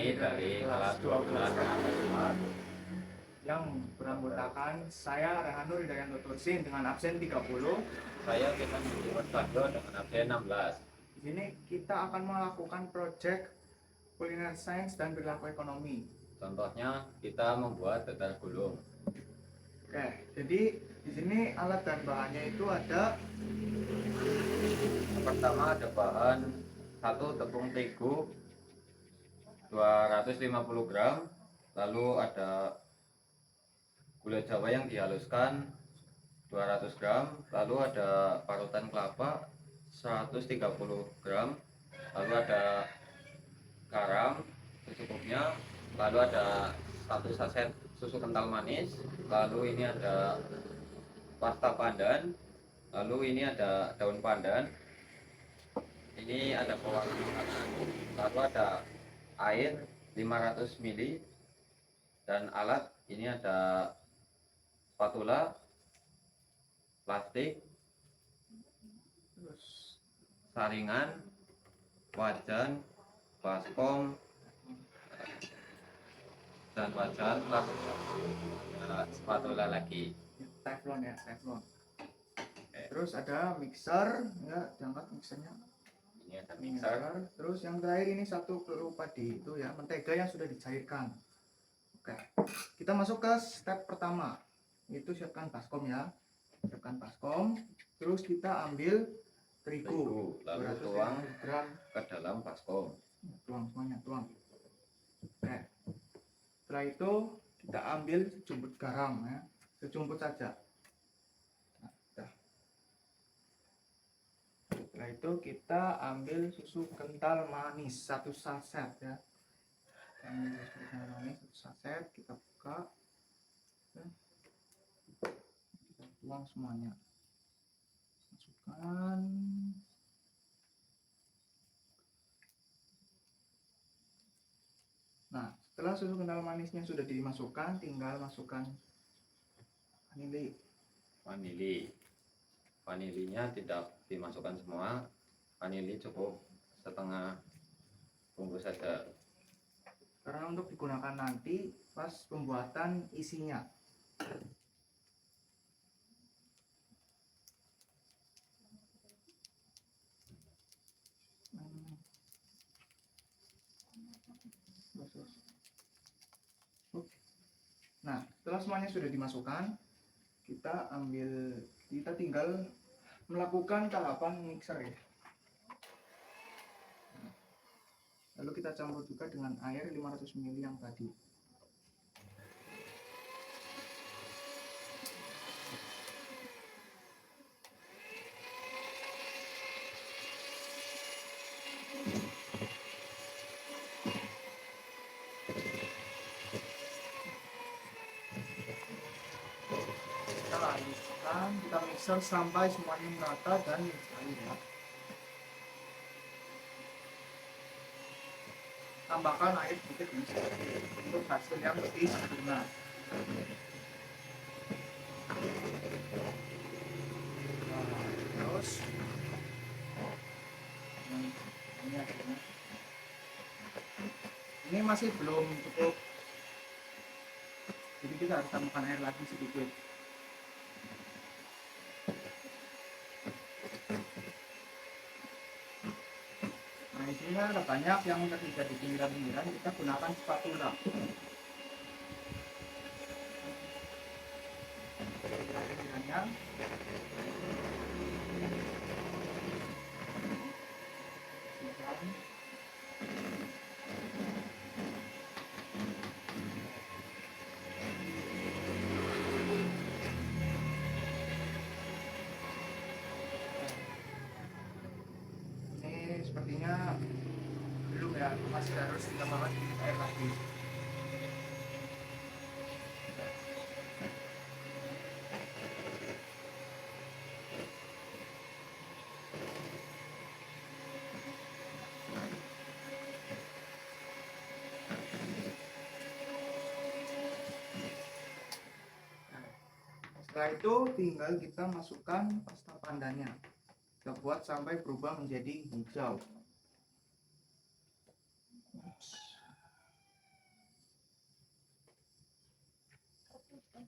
kami dari kelas 12 yang beranggotakan saya Rehanur Hidayat Tursin dengan absen 30. Saya Firman Budiman Bando dengan absen 16. Di sini kita akan melakukan proyek kuliner sains dan perilaku ekonomi. Contohnya kita membuat tetel gulung. Oke, jadi di sini alat dan bahannya itu ada. Yang pertama ada bahan 1 tepung terigu 250 gram, lalu ada gula jawa yang dihaluskan 200 gram, lalu ada parutan kelapa 130 gram, lalu ada garam secukupnya, lalu ada 1 saset susu kental manis, lalu ini ada pasta pandan, lalu ini ada daun pandan, ini ada pewarna makanan, lalu ada air 500 ml, dan alat ini ada spatula, plastik, Terus saringan, wajan, baskom, dan wajan, lalu spatula lagi. teflon ya, teflon. Terus ada mixer, ya, diangkat mixernya. Ini ada mixer. Terus yang terakhir ini 1 kilo padi, itu ya mentega yang sudah dicairkan. Oke, kita masuk ke step pertama, yaitu siapkan baskom ya. Siapkan baskom, terus kita ambil terigu, Lalu 250 tuang gram. ke dalam baskom. Tuang semuanya, tuang. Oke, setelah itu kita ambil sejumput garam ya, sejumput saja. Nah, udah. Setelah itu kita ambil susu kental manis 1 saset ya. Ambil susu kental manis 1 saset, kita buka, ya. Kita tuang semuanya, masukkan. Nah, setelah susu kental manisnya sudah dimasukkan, tinggal masukkan vanili. Vanilinya tidak dimasukkan semua, vanili cukup setengah bungkus saja. Karena untuk digunakan nanti pas pembuatan isinya. Nah, setelah semuanya sudah dimasukkan, kita tinggal melakukan tahapan mixer ya. Lalu kita campur juga dengan air 500 ml yang tadi. Kita lanjutkan, kita mixer sampai semuanya merata dan cair ya. Tambahkan air sedikit untuk hasil yang lebih sempurna. Terus ini masih belum cukup, jadi kita harus tambahkan air lagi sedikit. Nah, di sini ada banyak yang terlihat di pinggiran-pinggiran, kita gunakan spatula. Pinggirannya. Ini sepertinya belum ya, masih harus ditambahkan sedikit air lagi. Setelah itu tinggal kita masukkan pasta pandannya. Kita buat sampai berubah menjadi hijau. Oke,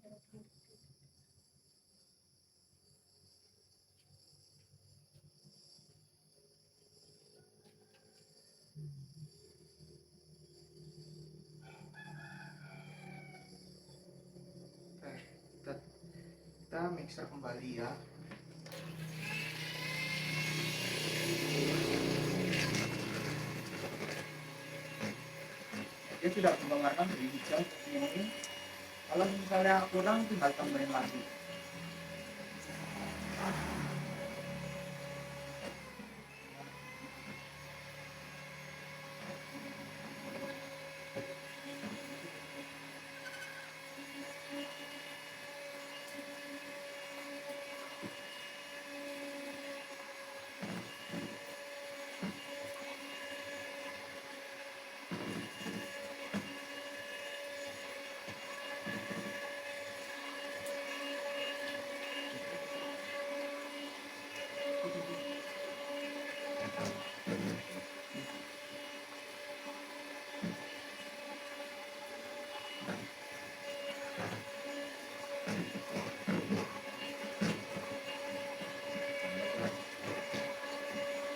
kita mixer kembali ya. Dia sudah mengeluarkan dari hijau seperti ini. Kalau misalnya kurang tinggal tambahin lagi.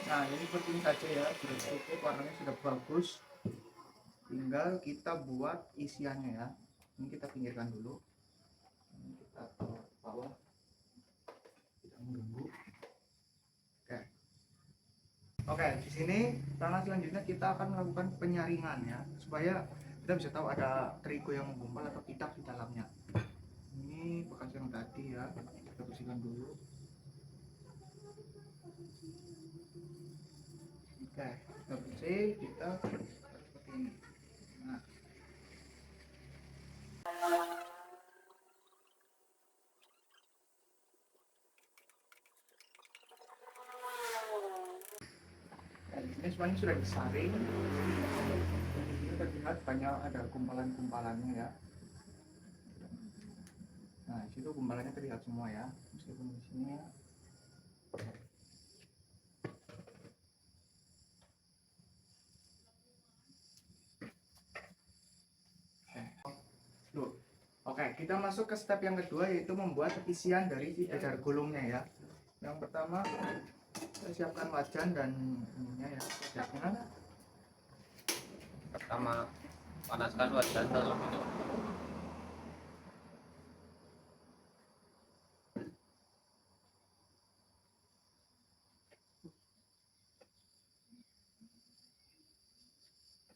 Nah ini seperti ini saja ya, sudah cukup, warnanya sudah bagus. Tinggal kita buat isiannya ya. Ini kita pinggirkan dulu. Ini kita taruh ke bawah. Kita menunggu. Oke. Oke, di sini tangan selanjutnya kita akan melakukan penyaringan ya, supaya kita bisa tahu ada terigu yang menggumpal atau tidak di dalamnya. Ini bekas yang tadi ya, kita bersihkan dulu. Oke, kita bersih, kita seperti ini. Nah, ini semuanya sudah disaring. Ini terlihat banyak ada gumpalan-gumpalannya ya. Nah, di situ gumpalannya terlihat semua ya, meskipun di sini ya. Oke, kita masuk ke step yang kedua, yaitu membuat isian dari si dadar gulungnya ya. Yang pertama, kita siapkan wajan dan ininya ya, wajannya. Pertama, panaskan wajan terlebih dahulu.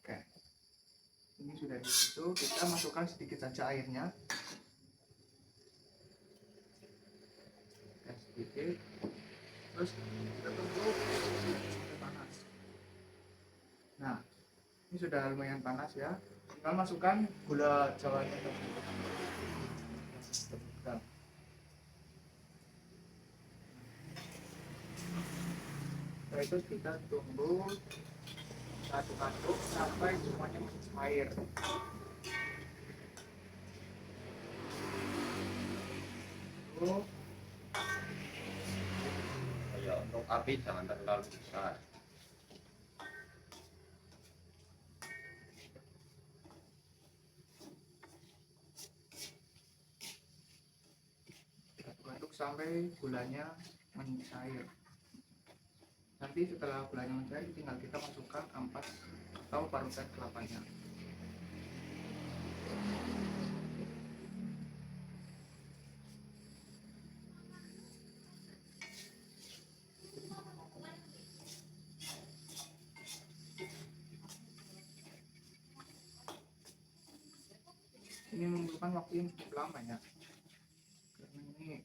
Oke, ini sudah di situ, kita masukkan sedikit saja airnya. Oke, sedikit. Terus kita tunggu sampai panas. Nah, ini sudah lumayan panas ya. Tinggal masukkan gula jawanya. Setelah itu kita tunggu aduk-aduk sampai semuanya cair. Terus Ya, untuk api jangan terlalu besar. aduk sampai gulanya mencair. Nanti setelah gulanya mencair, tinggal kita masukkan ampas atau parutan kelapanya. Ini membutuhkan waktu yang cukup lama ya, karena ini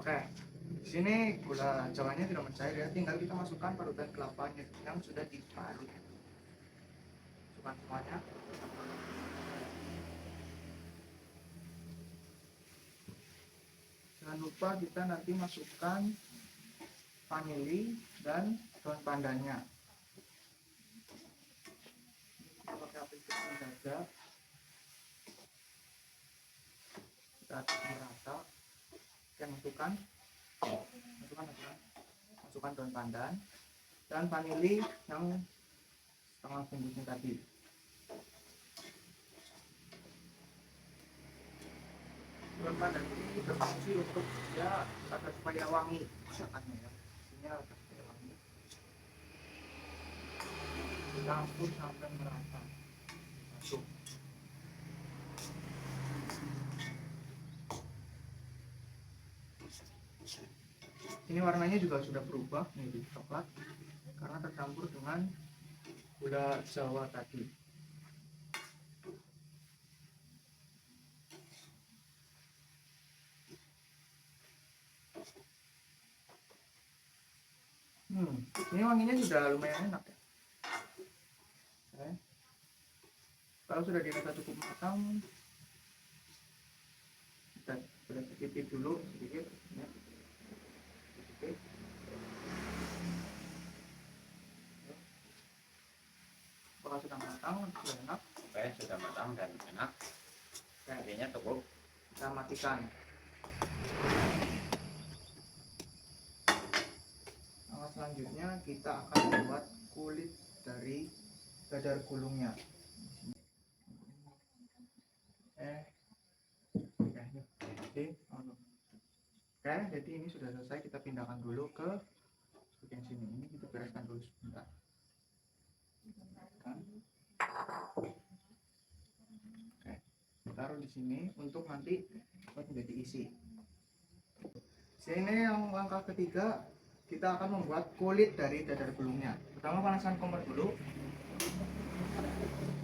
Oke, di sini gula jawanya sudah mencair ya, tinggal kita masukkan parutan kelapanya yang sudah diparut. Masukkan semuanya. Jangan lupa kita nanti masukkan vanili dan daun pandannya. Kita pakai api kecil saja. Kita aduk merata. Yang masukkan daun pandan dan vanili yang setengah bungkusnya tadi. Daun pandan ini berfungsi untuk ya agar supaya wangi masakannya ya. Ini agar supaya wangi. Campur sampai merata. Masuk. Ini warnanya juga sudah berubah menjadi coklat karena tercampur dengan gula Jawa tadi. Ini wanginya sudah lumayan enak ya. Oke. Kalau sudah dirasa cukup matang, kita boleh cicip dulu sedikit. Ya. Sedikit. Kalau sudah matang, sudah enak. Oke, sudah matang dan enak. Kayaknya cukup. Kita matikan. Nah, selanjutnya kita akan membuat kulit dari dadar gulungnya. Oke, jadi ini sudah selesai. Kita pindahkan dulu ke bagian sini. Ini kita bereskan dulu sebentar. Oke, taruh di sini untuk nanti menjadi isi. Sini yang langkah ketiga, kita akan membuat kulit dari dadar gulungnya. Pertama panaskan kompor dulu.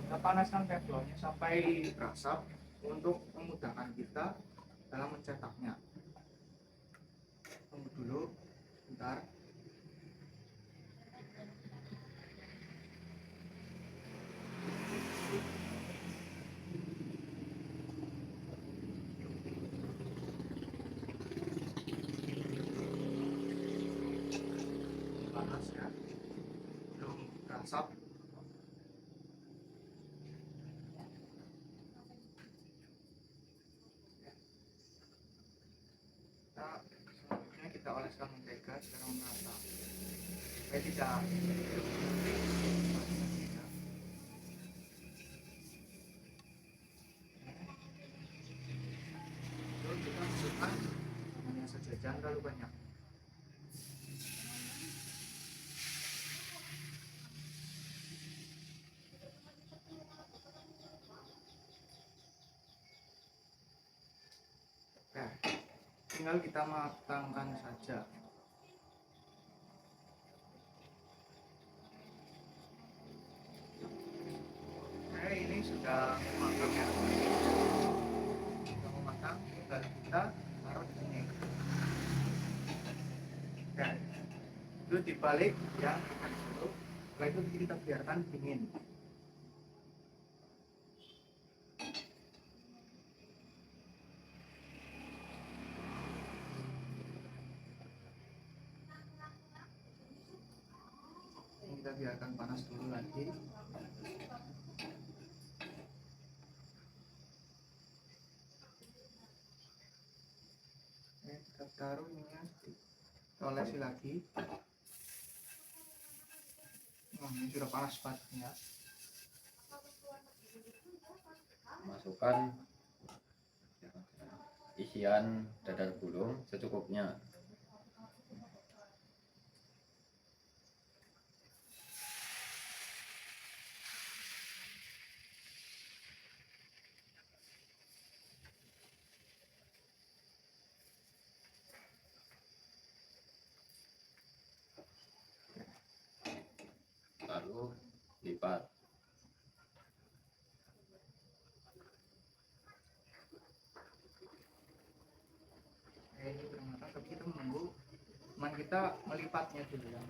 Kita panaskan teflonnya sampai berasap untuk memudahkan kita dalam mencetaknya. Tunggu dulu sebentar. Panas ya, belum berasap. Selanjutnya kita oleskan mentega secara merata supaya tidak lalu kita masukkan hanya saja, jangan terlalu banyak. Oke, tinggal kita matangkan saja. Oke, ini sudah matang ya. Sudah matang, tinggal kita taruh di sini. Oke, itu dibalik ya. Setelah itu kita biarkan dingin. Ini kita biarkan panas dulu lagi. Oke, kita taruh ininya, kita olesi lagi. Ini sudah panas banget ya. Masukkan isian dadar gulung secukupnya. Lalu lipat. Ini sudah matang, tapi kita itu menunggu teman kita melipatnya dulu ya.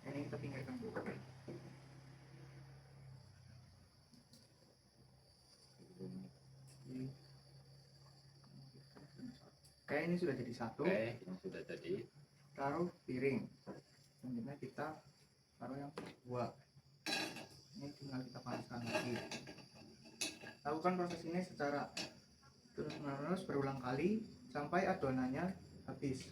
Ini kita pinggirkan dulu. Oke, ini sudah jadi satu. Oke, ini sudah jadi. Taruh piring. Selanjutnya kita taruh yang kedua. Ini tinggal kita panaskan lagi. Lakukan proses ini secara terus-menerus berulang kali sampai adonannya habis.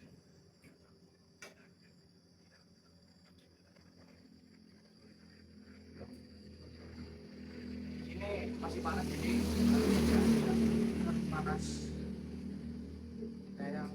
Ini masih panas, jadi harus panas kayak yang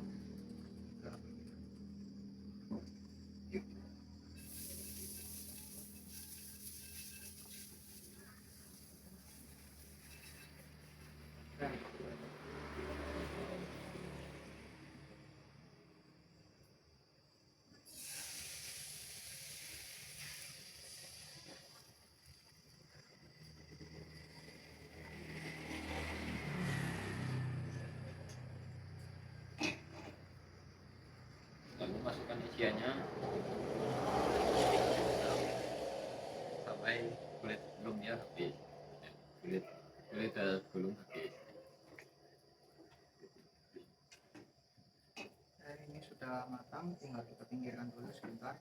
Lalu masukkan isiannya sampai kulit belumnya habis. Kulit kulit belum habis. ini sudah matang, tinggal kita pinggirkan dulu sebentar.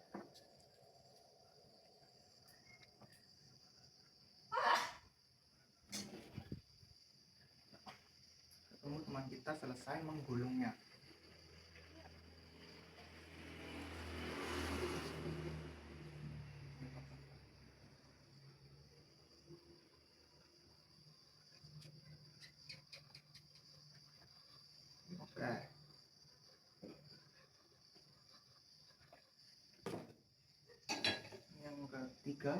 Tunggu teman kita selesai menggulungnya. Oke. Yang ketiga.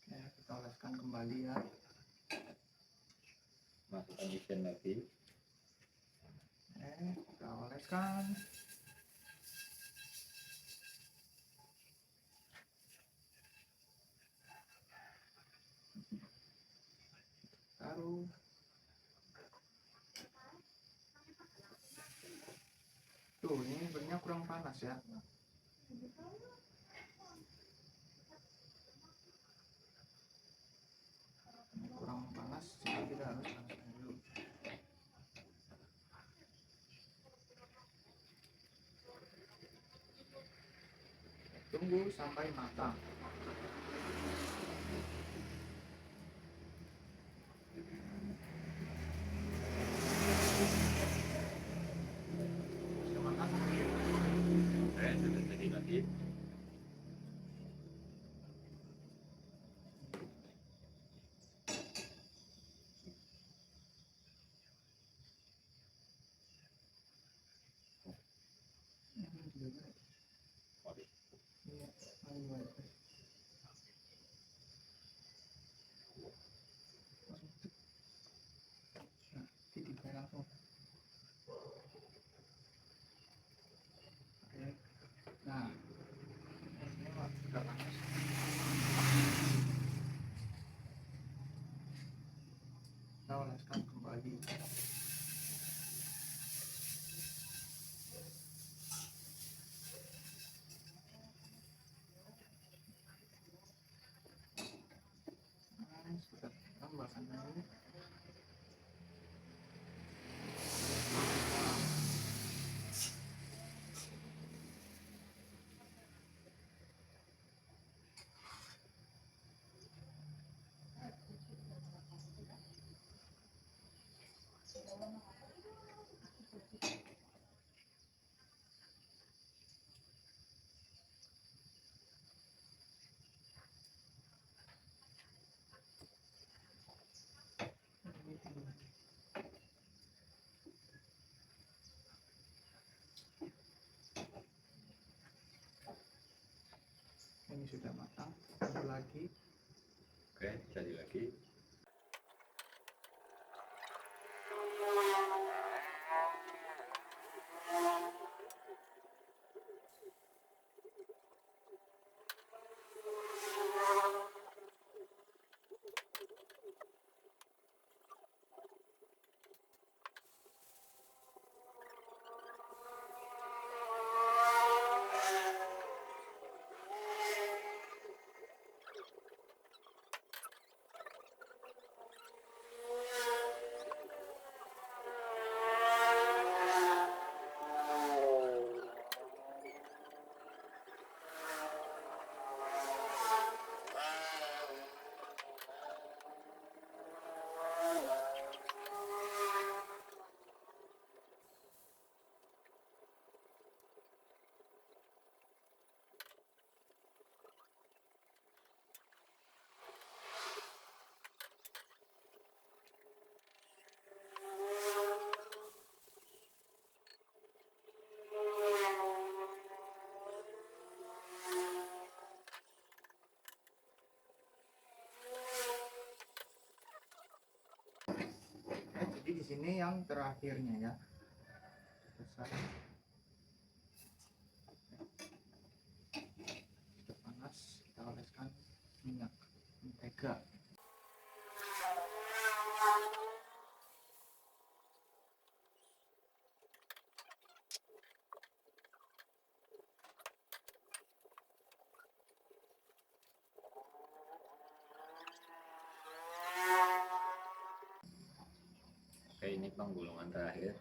Oke, kita oleskan kembali ya. Masukkan isian lagi. Oke, kita oleskan. Taruh. Tuh, ini sebenarnya kurang panas ya. Kurang panas, jadi kita harus panaskan dulu. Tunggu sampai matang. Sudah matang. Oke, sudah jadi lagi. Iya, ayo. Nah, titiknya langsung. Oke. Nah, ini sudah panas. Kita oleskan kembali. Nah, sudah tambahkan lagi. Ini sudah matang. Tunggu lagi. Oke, jadi lagi. sini yang terakhirnya ya. Selesai. Sudah panas, kita oleskan minyak mentega. Oke, ini penggulungan terakhir.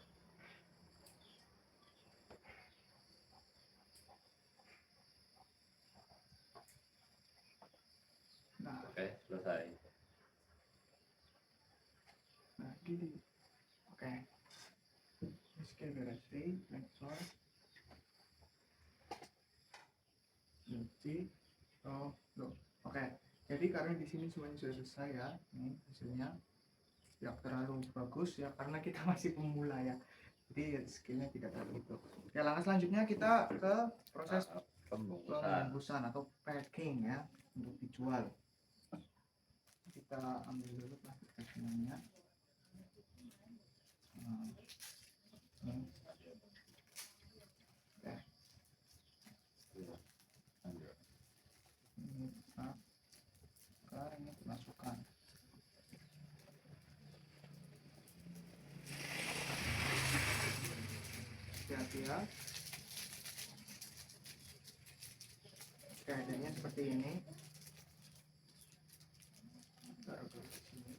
Nah, Oke, selesai. nah gini. Oke. Miskin beres sih, sensor. Cuci. Oh, loh. Oke. Jadi karena di sini semuanya sudah selesai ya. Ini hasilnya. Ya terlalu bagus ya karena kita masih pemula ya. Jadi skillnya tidak terlalu itu. Ya langkah selanjutnya kita ke proses Pembungkusan. pembungkusan atau packing ya untuk dijual. Kita ambil dulu plastik packingnya. Nah, ini. Oke. Ini bisa. Sekarang ini dimasukkan. Hati-hati ya. Oke, jadinya seperti ini. Taruh dulu di sini.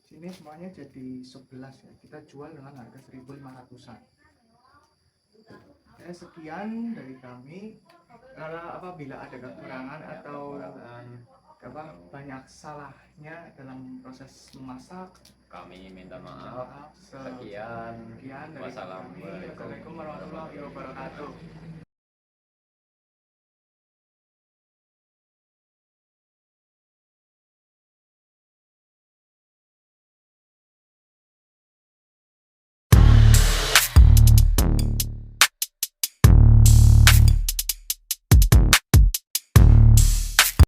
Sini semuanya jadi 11 ya. Kita jual dengan harga 1.500-an. Ya, sekian dari kami. Kalau apabila ada kekurangan atau banyak salahnya dalam proses memasak, Kami minta maaf. sekian Sekian. dari kami. Wassalamualaikum warahmatullahi wabarakatuh.